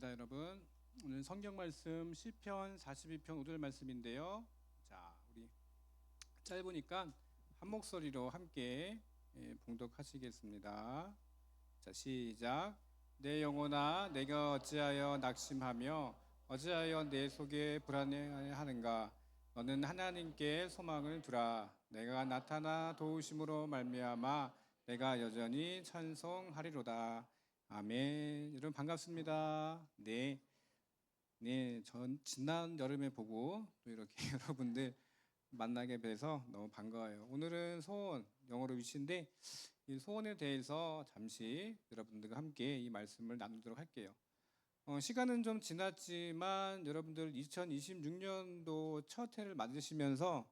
반갑습니다, 여러분. 오늘 성경 말씀 시편 42편 5절 말씀인데요. 자, 우리 짧으니까 한 목소리로 함께 봉독하시겠습니다. 자, 시작. 내 영혼아, 내가 어찌하여 낙심하며 어찌하여 내 속에 불안해하는가? 너는 하나님께 소망을 두라. 내가 나타나 도우심으로 말미암아 내가 여전히 찬송하리로다. 아멘. 여러분 반갑습니다. 네, 전 지난 여름에 보고 또 이렇게 여러분들 만나게 돼서 너무 반가워요. 오늘은 소원, 영어로 위시인데 이 소원에 대해서 잠시 여러분들과 함께 이 말씀을 나누도록 할게요. 시간은 좀 지났지만 여러분들 2026년도 첫 해를 맞으시면서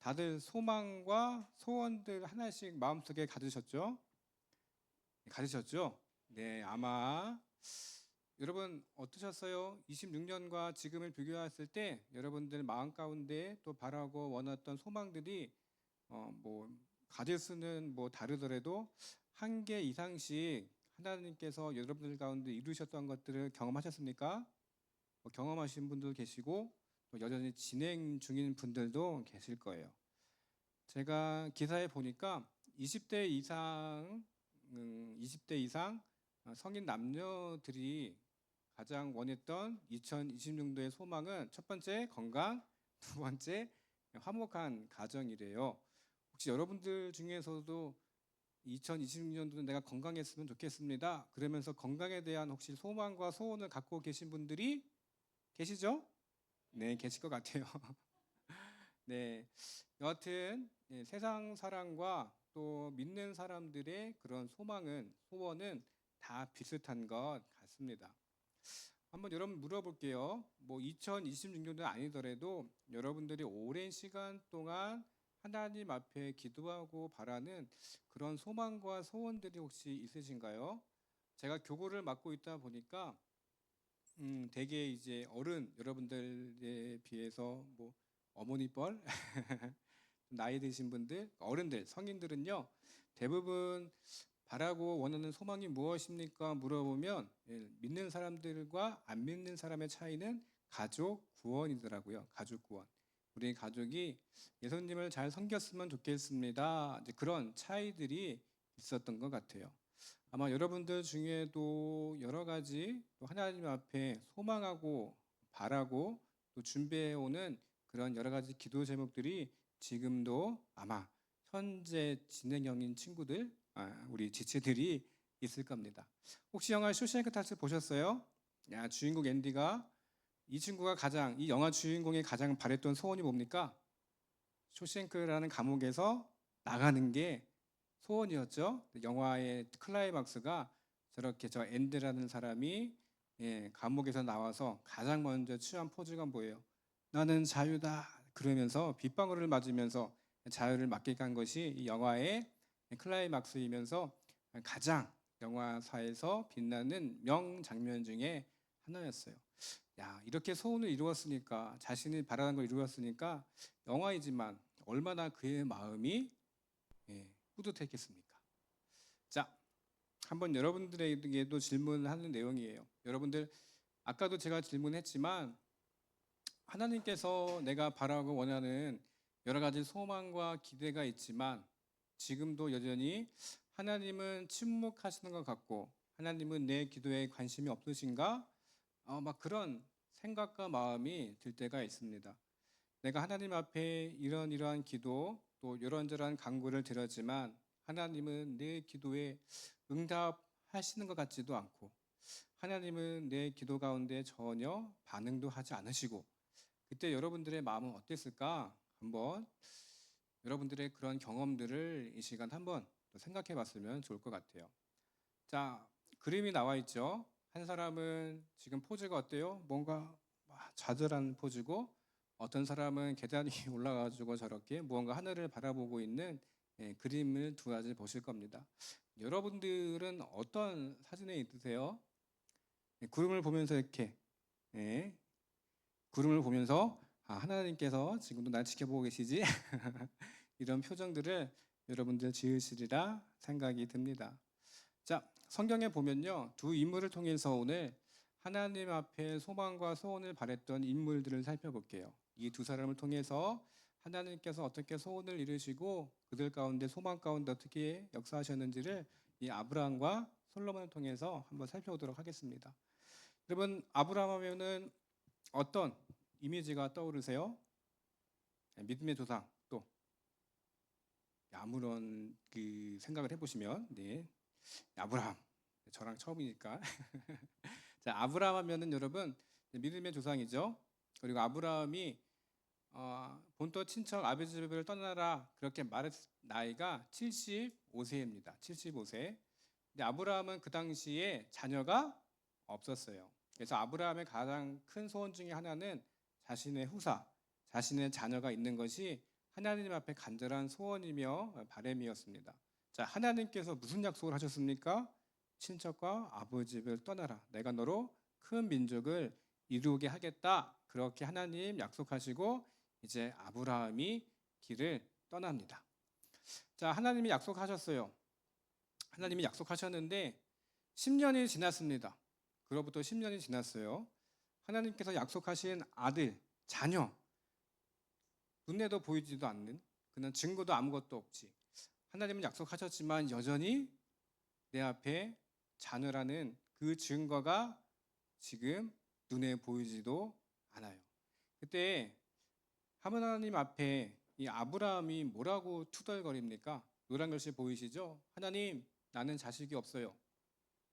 다들 소망과 소원들 하나씩 마음속에 가지셨죠? 가지셨죠? 네, 아마 여러분 어떠셨어요? 26년과 지금을 비교했을 때 여러분들 마음 가운데 또 바라고 원했던 소망들이 뭐 가질 수는 뭐 다르더라도 한 개 이상씩 하나님께서 여러분들 가운데 이루셨던 것들을 경험하셨습니까? 경험하신 분도 계시고 또 여전히 진행 중인 분들도 계실 거예요. 제가 기사에 보니까 20대 이상 20대 이상 성인 남녀들이 가장 원했던 2026년도의 소망은 첫 번째 건강, 두 번째 화목한 가정이래요. 혹시 여러분들 중에서도 2026년도는 내가 건강했으면 좋겠습니다. 그러면서 건강에 대한 혹시 소망과 소원을 갖고 계신 분들이 계시죠? 네, 계실 것 같아요. 네, 여하튼 세상 사람과 또 믿는 사람들의 그런 소원은 다 비슷한 것 같습니다. 한번 여러분 물어볼게요. 뭐 2026년도 아니더라도 여러분들이 오랜 시간 동안 하나님 앞에 기도하고 바라는 그런 소망과 소원들이 혹시 있으신가요? 제가 교구를 맡고 있다 보니까 대개 이제 어른 여러분들에 비해서 뭐 어머니뻘 나이 드신 분들, 어른들, 성인들은요 대부분 바라고 원하는 소망이 무엇입니까? 물어보면 믿는 사람들과 안 믿는 사람의 차이는 가족 구원이더라고요. 가족 구원. 우리 가족이 예수님을 잘 섬겼으면 좋겠습니다. 이제 그런 차이들이 있었던 것 같아요. 아마 여러분들 중에도 여러 가지 또 하나님 앞에 소망하고 바라고 또 준비해오는 그런 여러 가지 기도 제목들이 지금도 아마 현재 진행형인 친구들, 우리 지체들이 있을 겁니다. 혹시 영화 쇼생크 탈출 보셨어요? 야, 주인공 앤디가 이 영화 주인공이 가장 바랬던 소원이 뭡니까? 쇼생크라는 감옥에서 나가는 게 소원이었죠. 영화의 클라이막스가 저렇게 저 앤드라는 사람이 감옥에서 나와서 가장 먼저 취한 포즈가 뭐예요? 나는 자유다. 그러면서 빗방울을 맞으면서 자유를 맞게 간 것이 이 영화의 클라이막스이면서 가장 영화사에서 빛나는 명장면 중에 하나였어요. 야, 이렇게 소원을 이루었으니까, 자신이 바라는 걸 이루었으니까 영화이지만 얼마나 그의 마음이 뿌듯했겠습니까? 자, 한번 여러분들에게도 질문하는 내용이에요. 여러분들 아까도 제가 질문했지만 하나님께서 내가 바라고 원하는 여러 가지 소망과 기대가 있지만 지금도 여전히 하나님은 침묵하시는 것 같고 하나님은 내 기도에 관심이 없으신가? 막 그런 생각과 마음이 들 때가 있습니다. 내가 하나님 앞에 이러한 기도 또 이런저런 간구를 드렸지만 하나님은 내 기도에 응답하시는 것 같지도 않고 하나님은 내 기도 가운데 전혀 반응도 하지 않으시고 그때 여러분들의 마음은 어땠을까? 한번 여러분들의 그런 경험들을 이 시간 한번 생각해 봤으면 좋을 것 같아요. 자, 그림이 나와 있죠. 한 사람은 지금 포즈가 어때요? 뭔가 좌절한 포즈고 어떤 사람은 계단이 올라가지고 저렇게 무언가 하늘을 바라보고 있는 그림을 두 가지 보실 겁니다. 여러분들은 어떤 사진에 있으세요? 구름을 보면서 이렇게 구름을 보면서 하나님께서 지금도 날 지켜보고 계시지? 이런 표정들을 여러분들 지으시리라 생각이 듭니다. 자, 성경에 보면요 두 인물을 통해서 오늘 하나님 앞에 소망과 소원을 바랬던 인물들을 살펴볼게요. 이 두 사람을 통해서 하나님께서 어떻게 소원을 이루시고 그들 가운데 소망 가운데 어떻게 역사하셨는지를 이 아브라함과 솔로몬을 통해서 한번 살펴보도록 하겠습니다. 여러분, 아브라함 하면은 어떤 이미지가 떠오르세요? 믿음의 조상, 또 아무런 그 생각을 해보시면, 네, 아브라함, 저랑 처음이니까. 자, 아브라함 하면은 여러분 믿음의 조상이죠. 그리고 아브라함이 본토 친척 아버지 집을 떠나라 그렇게 말했 나이가 75세입니다. 75세. 근데 아브라함은 그 당시에 자녀가 없었어요. 그래서 아브라함의 가장 큰 소원 중에 하나는 자신의 후사, 자신의 자녀가 있는 것이 하나님 앞에 간절한 소원이며 바람이었습니다. 자, 하나님께서 무슨 약속을 하셨습니까? 친척과 아버지 집을 떠나라. 내가 너로 큰 민족을 이루게 하겠다. 그렇게 하나님 약속하시고 이제 아브라함이 길을 떠납니다. 자, 하나님이 약속하셨어요. 하나님이 약속하셨는데 10년이 지났습니다. 그로부터 10년이 지났어요. 하나님께서 약속하신 아들, 자녀, 눈에도 보이지도 않는 그는 증거도 아무것도 없지. 하나님은 약속하셨지만 여전히 내 앞에 자녀라는 그 증거가 지금 눈에 보이지도 않아요. 그때 하나님 앞에 이 아브라함이 뭐라고 투덜거립니까? 노란 글씨 보이시죠? 하나님, 나는 자식이 없어요.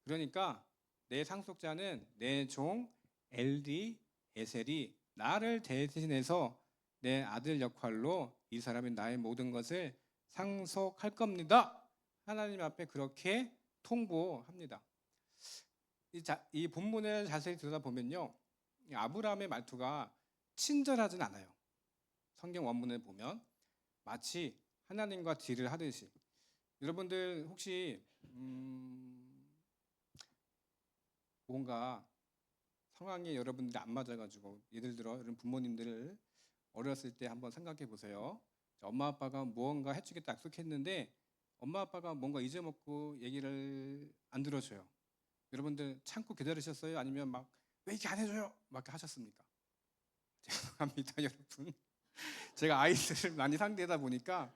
그러니까 내 상속자는 내 종 엘리 에셀이 나를 대신해서 내 아들 역할로 이 사람이 나의 모든 것을 상속할 겁니다. 하나님 앞에 그렇게 통보합니다. 이 본문을 자세히 들여다보면요, 아브라함의 말투가 친절하진 않아요. 성경 원문을 보면 마치 하나님과 딜을 하듯이. 여러분들 혹시 뭔가 상황에 여러분들이 안 맞아가지고, 예를 들어 여러분 부모님들을 어렸을 때 한번 생각해 보세요. 엄마 아빠가 무언가 해주겠다 약속했는데 엄마 아빠가 뭔가 잊어먹고 얘기를 안 들어줘요. 여러분들 참고 기다리셨어요? 아니면 막 왜 이렇게 안 해줘요? 막 하셨습니까? 죄송합니다, 여러분. 제가 아이들을 많이 상대하다 보니까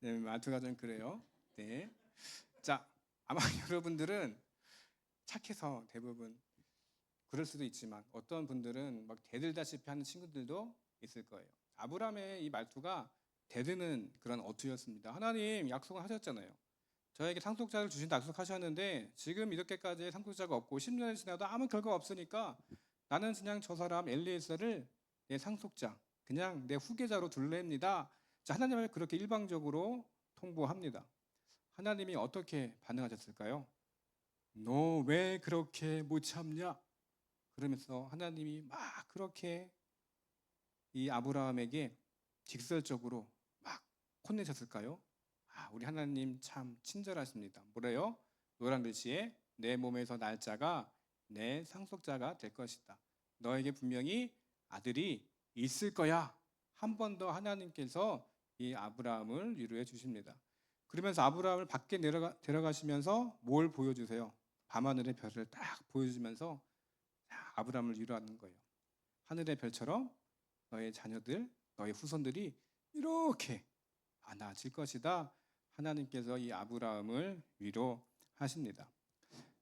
네, 말투가 좀 그래요. 네. 자, 아마 여러분들은 착해서 대부분 그럴 수도 있지만 어떤 분들은 막 대들다시피 하는 친구들도 있을 거예요. 아브라함의 이 말투가 대드는 그런 어투였습니다. 하나님 약속을 하셨잖아요. 저에게 상속자를 주신다 약속하셨는데 지금 이렇게까지 상속자가 없고 10년이 지나도 아무 결과 없으니까 나는 그냥 저 사람 엘리에셀을 내 상속자, 그냥 내 후계자로 둘랍니다. 자, 하나님을 그렇게 일방적으로 통보합니다. 하나님이 어떻게 반응하셨을까요? 너 왜 그렇게 못 참냐? 그러면서 하나님이 막 그렇게 이 아브라함에게 직설적으로 막 혼내셨을까요? 우리 하나님 참 친절하십니다. 뭐래요? 노란 글씨에 내 몸에서 날 자가 내 상속자가 될 것이다. 너에게 분명히 아들이 있을 거야. 한 번 더 하나님께서 이 아브라함을 위로해 주십니다. 그러면서 아브라함을 밖에 데려가시면서 뭘 보여주세요? 밤하늘의 별을 딱 보여주면서 아브라함을 위로하는 거예요. 하늘의 별처럼 너의 자녀들, 너의 후손들이 이렇게 많아질 것이다. 하나님께서 이 아브라함을 위로하십니다.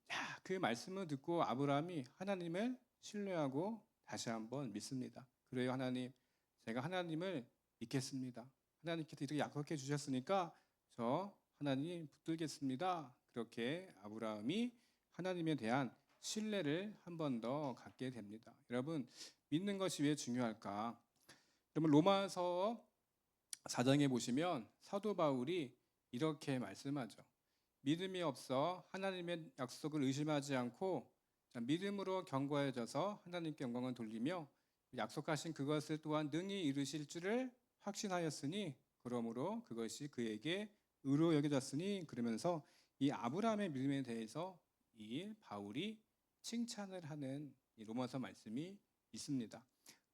자, 그 말씀을 듣고 아브라함이 하나님을 신뢰하고 다시 한번 믿습니다. 그래요, 하나님, 제가 하나님을 믿겠습니다. 하나님께서 이렇게 약속해 주셨으니까 저 하나님 붙들겠습니다. 그렇게 아브라함이 하나님에 대한 신뢰를 한 번 더 갖게 됩니다. 여러분, 믿는 것이 왜 중요할까? 여러분, 로마서 4장에 보시면 사도 바울이 이렇게 말씀하죠. 믿음이 없어 하나님의 약속을 의심하지 않고 믿음으로 견고해져서 하나님께 영광을 돌리며 약속하신 그것을 또한 능히 이루실 줄을 확신하였으니 그러므로 그것이 그에게 의로 여겨졌으니, 그러면서 이 아브라함의 믿음에 대해서 이 바울이 칭찬을 하는 이 로마서 말씀이 있습니다.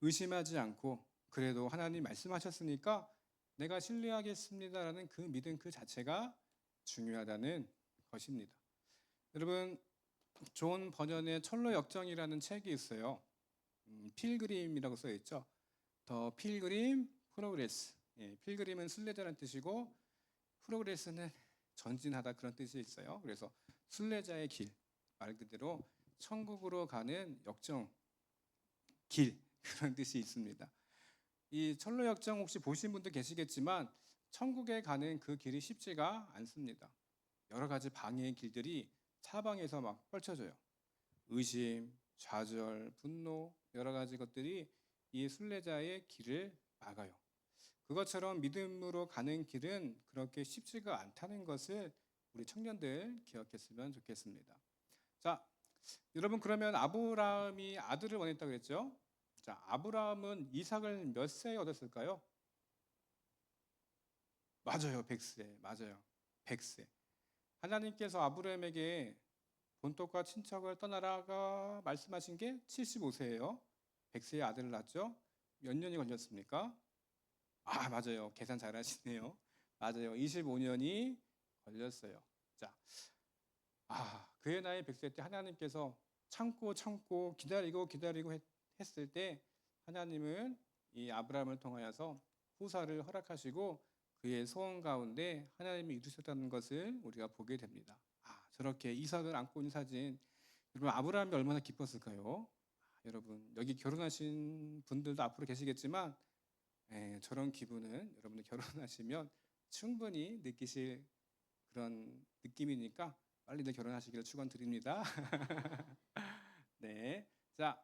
의심하지 않고 그래도 하나님 말씀하셨으니까 내가 신뢰하겠습니다라는 그 믿음 그 자체가 중요하다는 것입니다. 여러분, 존 버년의 철로 역정이라는 책이 있어요. 필그림이라고 써 있죠. 더 필그림 프로그레스. 예, 필그림은 순례자라는 뜻이고 프로그레스는 전진하다 그런 뜻이 있어요. 그래서 순례자의 길, 말 그대로 천국으로 가는 역정 길 그런 뜻이 있습니다. 이 철로 역정 혹시 보신 분도 계시겠지만 천국에 가는 그 길이 쉽지가 않습니다. 여러 가지 방해의 길들이 사방에서 막 펼쳐져요. 의심, 좌절, 분노 여러 가지 것들이 이 순례자의 길을 막아요. 그것처럼 믿음으로 가는 길은 그렇게 쉽지가 않다는 것을 우리 청년들 기억했으면 좋겠습니다. 자, 여러분 그러면 아브라함이 아들을 원했다고 그랬죠? 자, 아브라함은 이삭을 몇 세에 얻었을까요? 맞아요, 100세. 맞아요. 100세. 하나님께서 아브라함에게 본토과 친척을 떠나라가 말씀하신 게 75세예요. 100세의 아들을 낳았죠. 몇 년이 걸렸습니까? 아, 맞아요. 계산 잘하시네요. 맞아요. 25년이 걸렸어요. 자, 그의 나이 100세 때 하나님께서 참고 기다리고 했을 때 하나님은 이 아브라함을 통하여서 후사를 허락하시고 그의 소원 가운데 하나님이 이루셨다는 것을 우리가 보게 됩니다. 저렇게 이삭을 안고 있는 사진, 여러분 아브라함이 얼마나 기뻤을까요? 여러분 여기 결혼하신 분들도 앞으로 계시겠지만 저런 기분은 여러분들 결혼하시면 충분히 느끼실 그런 느낌이니까 빨리들 결혼하시기를 축원드립니다. 네, 자,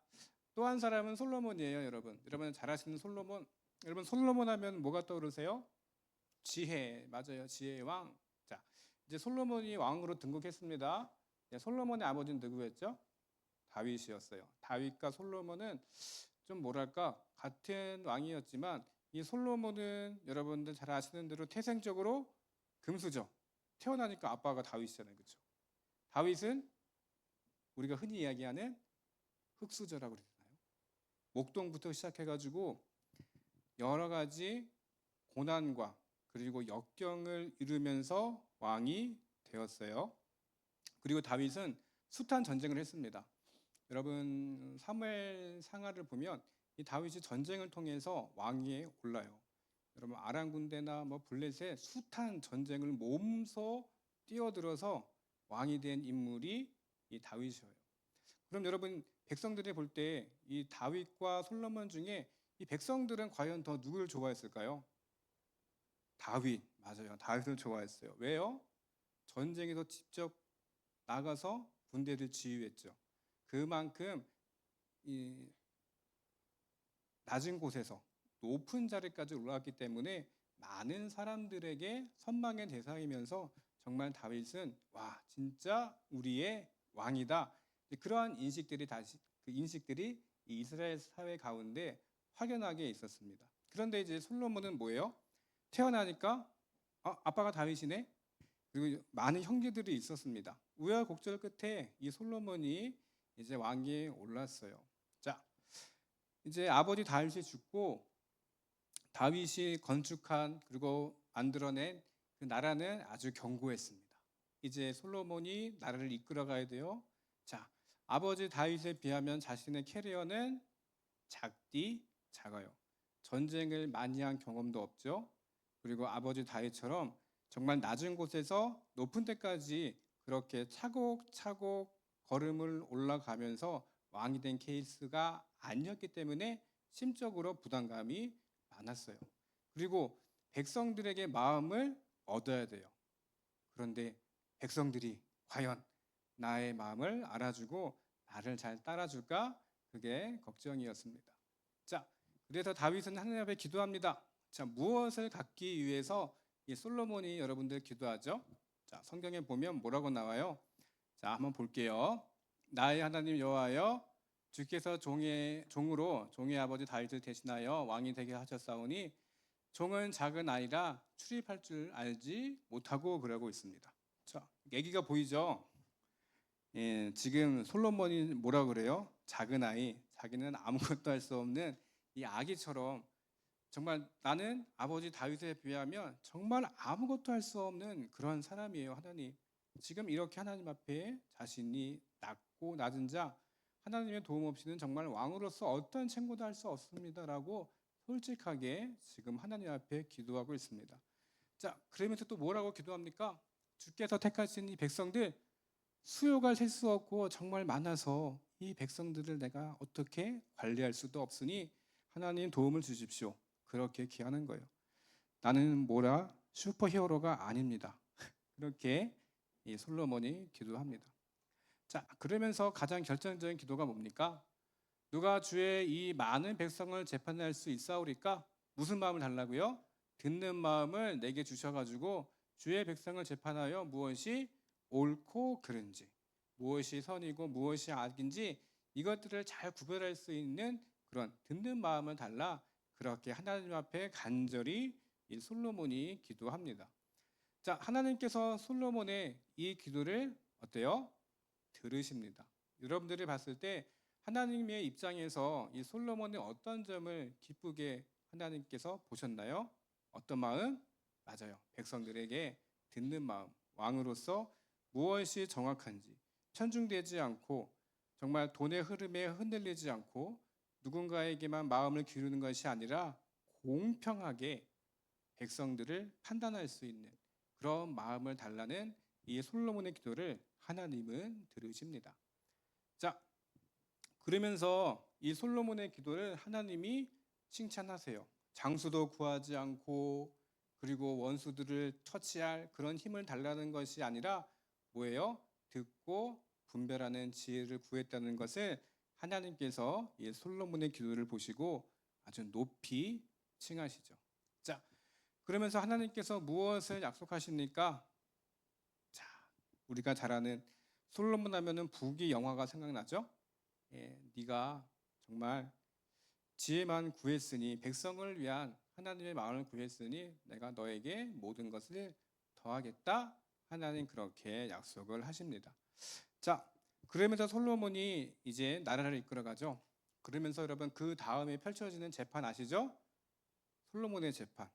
또 한 사람은 솔로몬이에요, 여러분. 여러분 잘 아시는 솔로몬. 여러분 솔로몬 하면 뭐가 떠오르세요? 지혜, 맞아요, 지혜의 왕. 자, 이제 솔로몬이 왕으로 등극했습니다. 솔로몬의 아버지는 누구였죠? 다윗이었어요. 다윗과 솔로몬은 좀 뭐랄까 같은 왕이었지만 이 솔로몬은 여러분들 잘 아시는 대로 태생적으로 금수저. 태어나니까 아빠가 다윗이잖아요, 그렇죠? 다윗은 우리가 흔히 이야기하는 흙수저라고 그러잖아요. 목동부터 시작해가지고 여러 가지 고난과 그리고 역경을 이루면서 왕이 되었어요. 그리고 다윗은 숱한 전쟁을 했습니다. 여러분 사무엘 상하를 보면 이 다윗이 전쟁을 통해서 왕위에 올라요. 여러분 아람 군대나 뭐 블레셋의 숱한 전쟁을 몸소 뛰어들어서 왕이 된 인물이 이 다윗이에요. 그럼 여러분 백성들이 볼 때 이 다윗과 솔로몬 중에 이 백성들은 과연 더 누구를 좋아했을까요? 다윗, 맞아요. 다윗을 좋아했어요. 왜요? 전쟁에서 직접 나가서 군대를 지휘했죠. 그만큼 이 낮은 곳에서 높은 자리까지 올라왔기 때문에 많은 사람들에게 선망의 대상이면서 정말 다윗은 와 진짜 우리의 왕이다. 그러한 인식들이 이 이스라엘 사회 가운데 확연하게 있었습니다. 그런데 이제 솔로몬은 뭐예요? 태어나니까 아빠가 다윗이네. 그리고 많은 형제들이 있었습니다. 우여곡절 끝에 이 솔로몬이 이제 왕위에 올랐어요. 자, 이제 아버지 다윗이 죽고 다윗이 건축한 그리고 만들어낸 그 나라는 아주 견고했습니다. 이제 솔로몬이 나라를 이끌어가야 돼요. 자, 아버지 다윗에 비하면 자신의 캐리어는 작아요. 전쟁을 많이 한 경험도 없죠. 그리고 아버지 다윗처럼 정말 낮은 곳에서 높은 데까지 그렇게 차곡차곡 걸음을 올라가면서 왕이 된 케이스가 아니었기 때문에 심적으로 부담감이 많았어요. 그리고 백성들에게 마음을 얻어야 돼요. 그런데 백성들이 과연 나의 마음을 알아주고 나를 잘 따라줄까? 그게 걱정이었습니다. 자, 그래서 다윗은 하나님 앞에 기도합니다. 자, 무엇을 갖기 위해서 이 솔로몬이 여러분들 기도하죠? 자, 성경에 보면 뭐라고 나와요? 자, 한번 볼게요. 나의 하나님 여호와여, 주께서 종으로 종의 아버지 다윗을 대신하여 왕이 되게 하셨사오니 종은 작은 아이라 출입할 줄 알지 못하고 그러고 있습니다. 자, 얘기가 보이죠? 예, 지금 솔로몬이 뭐라 그래요? 작은 아이, 자기는 아무것도 할 수 없는 이 아기처럼 정말 나는 아버지 다윗에 비하면 정말 아무것도 할 수 없는 그런 사람이에요, 하나님. 지금 이렇게 하나님 앞에 자신이 작고 낮은 자, 하나님의 도움 없이는 정말 왕으로서 어떤 책무도 할 수 없습니다라고 솔직하게 지금 하나님 앞에 기도하고 있습니다. 자, 그러면서 또 뭐라고 기도합니까? 주께서 택하신 이 백성들 수요가 셀 수 없고 정말 많아서 이 백성들을 내가 어떻게 관리할 수도 없으니 하나님 도움을 주십시오. 그렇게 기하는 거예요. 나는 뭐라 슈퍼히어로가 아닙니다. 그렇게 이 솔로몬이 기도합니다. 자, 그러면서 가장 결정적인 기도가 뭡니까? 누가 주의 이 많은 백성을 재판할 수 있사오리까? 무슨 마음을 달라고요? 듣는 마음을 내게 주셔가지고 주의 백성을 재판하여 무엇이 옳고 그른지, 무엇이 선이고 무엇이 악인지 이것들을 잘 구별할 수 있는 그런 듣는 마음을 달라. 그렇게 하나님 앞에 간절히 이 솔로몬이 기도합니다. 자, 하나님께서 솔로몬의 이 기도를 어때요? 들으십니다. 여러분들이 봤을 때 하나님의 입장에서 이 솔로몬의 어떤 점을 기쁘게 하나님께서 보셨나요? 어떤 마음? 맞아요. 백성들에게 듣는 마음. 왕으로서 무엇이 정확한지 편중되지 않고 정말 돈의 흐름에 흔들리지 않고 누군가에게만 마음을 기르는 것이 아니라 공평하게 백성들을 판단할 수 있는 그런 마음을 달라는 이 솔로몬의 기도를 하나님은 들으십니다. 자, 그러면서 이 솔로몬의 기도를 하나님이 칭찬하세요. 장수도 구하지 않고 그리고 원수들을 처치할 그런 힘을 달라는 것이 아니라 뭐예요? 듣고 분별하는 지혜를 구했다는 것을 하나님께서 이 솔로몬의 기도를 보시고 아주 높이 칭하시죠. 자, 그러면서 하나님께서 무엇을 약속하십니까? 자, 우리가 잘 아는 솔로몬 하면은 북이 영화가 생각나죠? 예, 네가 정말 지혜만 구했으니 백성을 위한 하나님의 마음을 구했으니 내가 너에게 모든 것을 더하겠다. 하나님 그렇게 약속을 하십니다. 자, 그러면서 솔로몬이 이제 나라를 이끌어가죠. 그러면서 여러분 그 다음에 펼쳐지는 재판 아시죠? 솔로몬의 재판.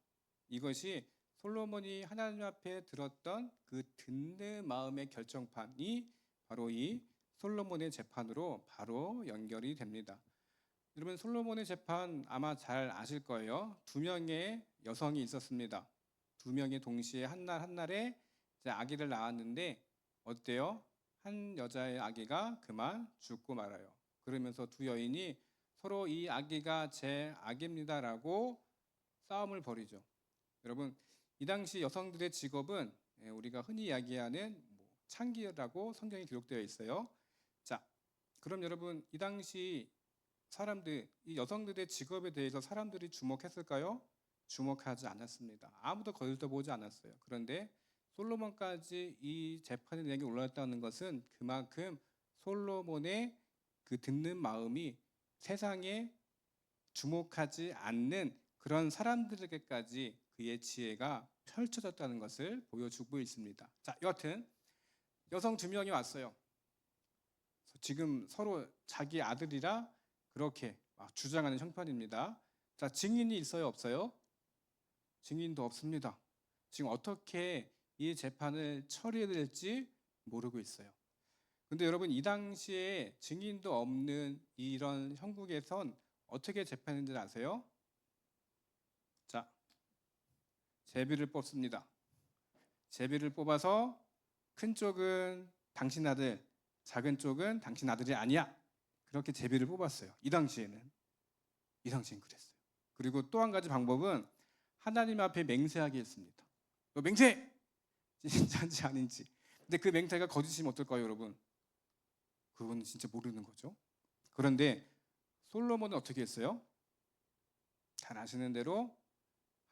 이것이 솔로몬이 하나님 앞에 들었던 그 듣는 마음의 결정판이 바로 이 솔로몬의 재판으로 바로 연결이 됩니다. 여러분 솔로몬의 재판 아마 잘 아실 거예요. 두 명의 여성이 있었습니다. 두 명이 동시에 한 날 한날에 아기를 낳았는데 어때요? 한 여자의 아기가 그만 죽고 말아요. 그러면서 두 여인이 서로 이 아기가 제 아기입니다라고 싸움을 벌이죠. 여러분 이 당시 여성들의 직업은 우리가 흔히 이야기하는 창기라고 성경에 기록되어 있어요. 자, 그럼 여러분 이 당시 사람들, 이 여성들의 직업에 대해서 사람들이 주목했을까요? 주목하지 않았습니다. 아무도 거들떠보지 않았어요. 그런데 솔로몬까지 이 재판의 내용이 올라왔다는 것은 그만큼 솔로몬의 그 듣는 마음이 세상에 주목하지 않는 그런 사람들에게까지 그의 지혜가 펼쳐졌다는 것을 보여주고 있습니다. 자, 여하튼 여성 두 명이 왔어요. 지금 서로 자기 아들이라 그렇게 막 주장하는 형편입니다. 자, 증인이 있어요, 없어요? 증인도 없습니다. 지금 어떻게 이 재판을 처리해야 될지 모르고 있어요. 근데 여러분 이 당시에 증인도 없는 이런 형국에선 어떻게 재판인지 아세요? 자, 제비를 뽑습니다. 제비를 뽑아서 큰 쪽은 당신 아들, 작은 쪽은 당신 아들이 아니야. 그렇게 제비를 뽑았어요. 이 당시에는 그랬어요. 그리고 또 한 가지 방법은 하나님 앞에 맹세하게 했습니다. 너 맹세! 진짜인지 아닌지. 근데 그 맹세가 거짓이면 어떨까요, 여러분? 그건 진짜 모르는 거죠. 그런데 솔로몬은 어떻게 했어요? 잘 아시는 대로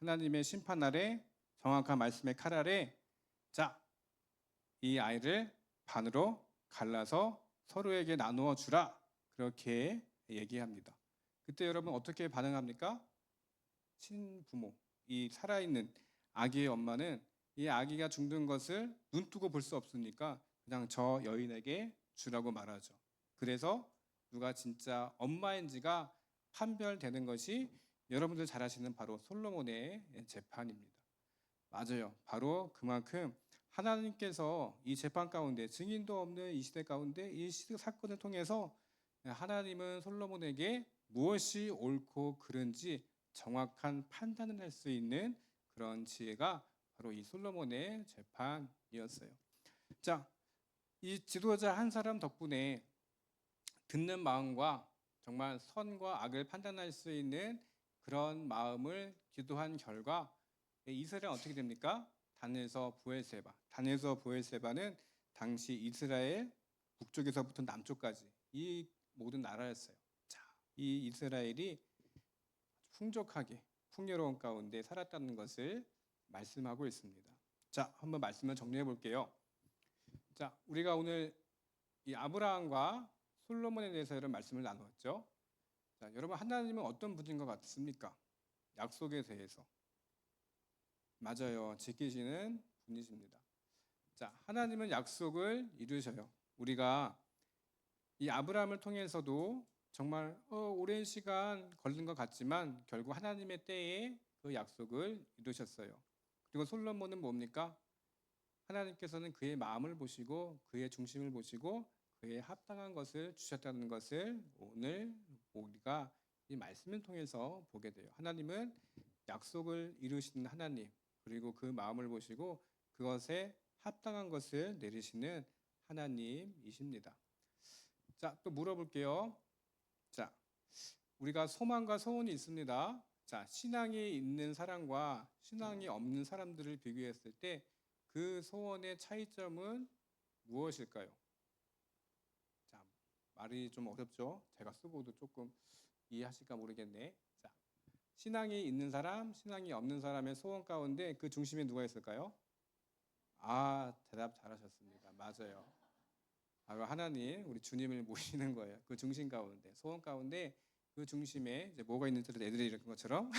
하나님의 심판 아래 정확한 말씀의 칼 아래 자, 이 아이를 반으로 갈라서 서로에게 나누어 주라. 그렇게 얘기합니다. 그때 여러분 어떻게 반응합니까? 친부모, 이 살아있는 아기의 엄마는 이 아기가 죽는 것을 눈뜨고 볼 수 없으니까 그냥 저 여인에게 주라고 말하죠. 그래서 누가 진짜 엄마인지가 판별되는 것이 여러분들 잘 아시는 바로 솔로몬의 재판입니다. 맞아요. 바로 그만큼 하나님께서 이 재판 가운데 증인도 없는 이 시대 가운데 이 사건을 통해서 하나님은 솔로몬에게 무엇이 옳고 그른지 정확한 판단을 할 수 있는 그런 지혜가 바로 이 솔로몬의 재판이었어요. 자, 이 지도자 한 사람 덕분에 듣는 마음과 정말 선과 악을 판단할 수 있는 그런 마음을 기도한 결과 이스라엘은 어떻게 됩니까? 단에서 부엘세바. 단에서 부엘세바는 당시 이스라엘 북쪽에서부터 남쪽까지 이 모든 나라였어요. 자, 이 이스라엘이 풍족하게 풍요로운 가운데 살았다는 것을 말씀하고 있습니다. 자, 한번 말씀을 정리해 볼게요. 자, 우리가 오늘 이 아브라함과 솔로몬에 대해서 이런 말씀을 나누었죠. 자, 여러분 하나님은 어떤 분인 것 같습니까? 약속에 대해서. 맞아요. 지키시는 분이십니다. 자, 하나님은 약속을 이루셔요. 우리가 이 아브라함을 통해서도 정말 오랜 시간 걸린 것 같지만 결국 하나님의 때에 그 약속을 이루셨어요. 그리고 솔로몬은 뭡니까? 하나님께서는 그의 마음을 보시고 그의 중심을 보시고 그의 합당한 것을 주셨다는 것을 오늘 우리가 이 말씀을 통해서 보게 돼요. 하나님은 약속을 이루시는 하나님, 그리고 그 마음을 보시고 그것에 합당한 것을 내리시는 하나님이십니다. 자, 또 물어볼게요. 자, 우리가 소망과 소원이 있습니다. 자, 신앙이 있는 사람과 신앙이 없는 사람들을 비교했을 때 그 소원의 차이점은 무엇일까요? 자, 말이 좀 어렵죠? 제가 쓰고도 조금 이해하실까 모르겠네. 자, 신앙이 있는 사람, 신앙이 없는 사람의 소원 가운데 그 중심에 누가 있을까요? 아, 대답 잘하셨습니다. 맞아요. 바로 하나님, 우리 주님을 모시는 거예요. 그 중심 가운데, 소원 가운데 그 중심에 이제 뭐가 있는지를 애들이 이런 것처럼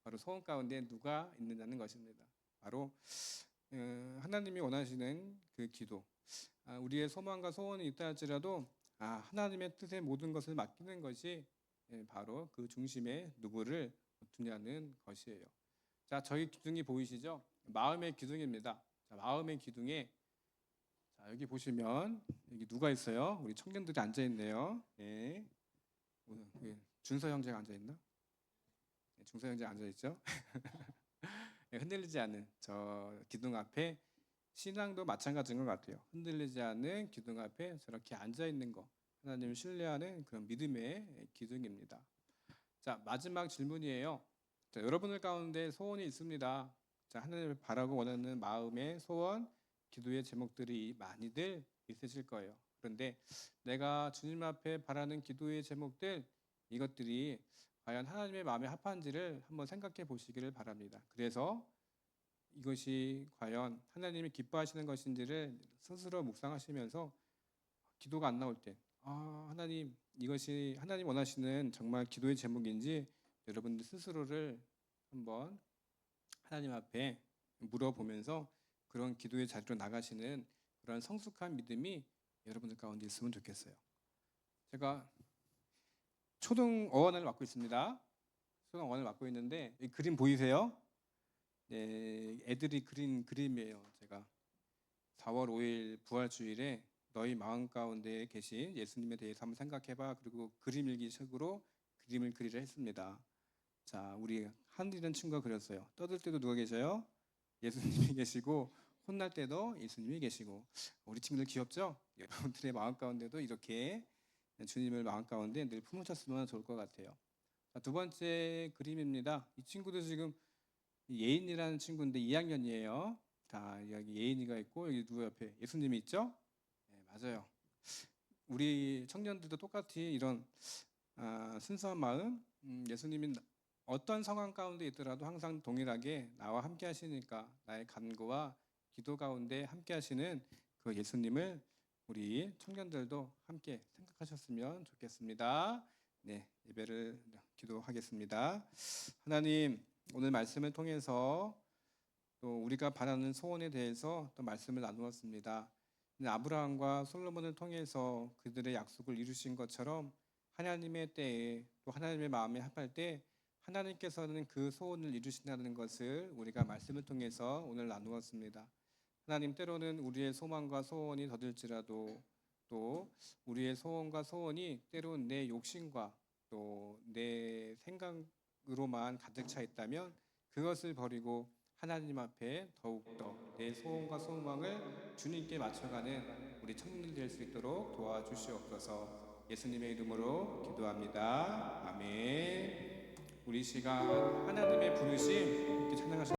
바로 소원 가운데 누가 있느냐는 것입니다. 바로 하나님이 원하시는 그 기도. 우리의 소망과 소원이 있다 할지라도 하나님의 뜻에 모든 것을 맡기는 것이 바로 그 중심에 누구를 두냐는 것이에요. 자, 저희 기둥이 보이시죠? 마음의 기둥입니다. 자, 마음의 기둥에 자, 여기 보시면 여기 누가 있어요? 우리 청년들이 앉아 있네요. 예. 준서 형제가 앉아 있나? 네, 준서 형제 앉아 있죠? 흔들리지 않는 저 기둥 앞에 신앙도 마찬가지인 것 같아요. 흔들리지 않는 기둥 앞에 저렇게 앉아 있는 거 하나님을 신뢰하는 그런 믿음의 기둥입니다. 자, 마지막 질문이에요. 자, 여러분들 가운데 소원이 있습니다. 자, 하나님을 바라고 원하는 마음의 소원, 기도의 제목들이 많이들 있으실 거예요. 그런데 내가 주님 앞에 바라는 기도의 제목들 이것들이 과연 하나님의 마음에 합한지를 한번 생각해 보시기를 바랍니다. 그래서 이것이 과연 하나님이 기뻐하시는 것인지를 스스로 묵상하시면서 기도가 안 나올 때 하나님 이것이 하나님 원하시는 정말 기도의 제목인지 여러분들 스스로를 한번 하나님 앞에 물어보면서 그런 기도의 자리로 나가시는 그런 성숙한 믿음이 여러분들 가운데 있으면 좋겠어요. 제가 초등 어원을 맡고 있습니다. 초등 어원을 맡고 있는데 이 그림 보이세요? 네, 애들이 그린 그림이에요. 제가 4월 5일 부활주일에 너희 마음 가운데 계신 예수님에 대해서 한번 생각해봐. 그리고 그림 일기식으로 그림을 그리려 했습니다. 자, 우리 한일은 친구가 그렸어요. 떠들 때도 누가 계셔요? 예수님이 계시고 혼날 때도 예수님이 계시고. 우리 친구들 귀엽죠? 여러분들의 마음 가운데도 이렇게 주님을 마음 가운데 늘 품으셨으면 좋을 것 같아요. 자, 두 번째 그림입니다. 이 친구도 지금 예인이라는 친구인데 2학년이에요. 자, 여기 예인이가 있고 여기 누구 옆에 예수님이 있죠? 네, 맞아요. 우리 청년들도 똑같이 이런 순수한 마음, 예수님이 어떤 상황 가운데 있더라도 항상 동일하게 나와 함께 하시니까 나의 간구와 기도 가운데 함께 하시는 그 예수님을 우리 청년들도 함께 생각하셨으면 좋겠습니다. 네, 예배를 기도하겠습니다. 하나님, 오늘 말씀을 통해서 또 우리가 바라는 소원에 대해서 또 말씀을 나누었습니다. 아브라함과 솔로몬을 통해서 그들의 약속을 이루신 것처럼 하나님의 때에 또 하나님의 마음에 합할 때 하나님께서는 그 소원을 이루신다는 것을 우리가 말씀을 통해서 오늘 나누었습니다. 하나님, 때로는 우리의 소망과 소원이 더딜지라도 또 우리의 소원과 소원이 때론 내 욕심과 또 내 생각으로만 가득 차 있다면 그것을 버리고 하나님 앞에 더욱더 내 소원과 소망을 주님께 맞춰가는 우리 청년들 될 수 있도록 도와주시옵소서. 예수님의 이름으로 기도합니다. 아멘. 우리 시간 하나님의 부르심 함께 찬양하시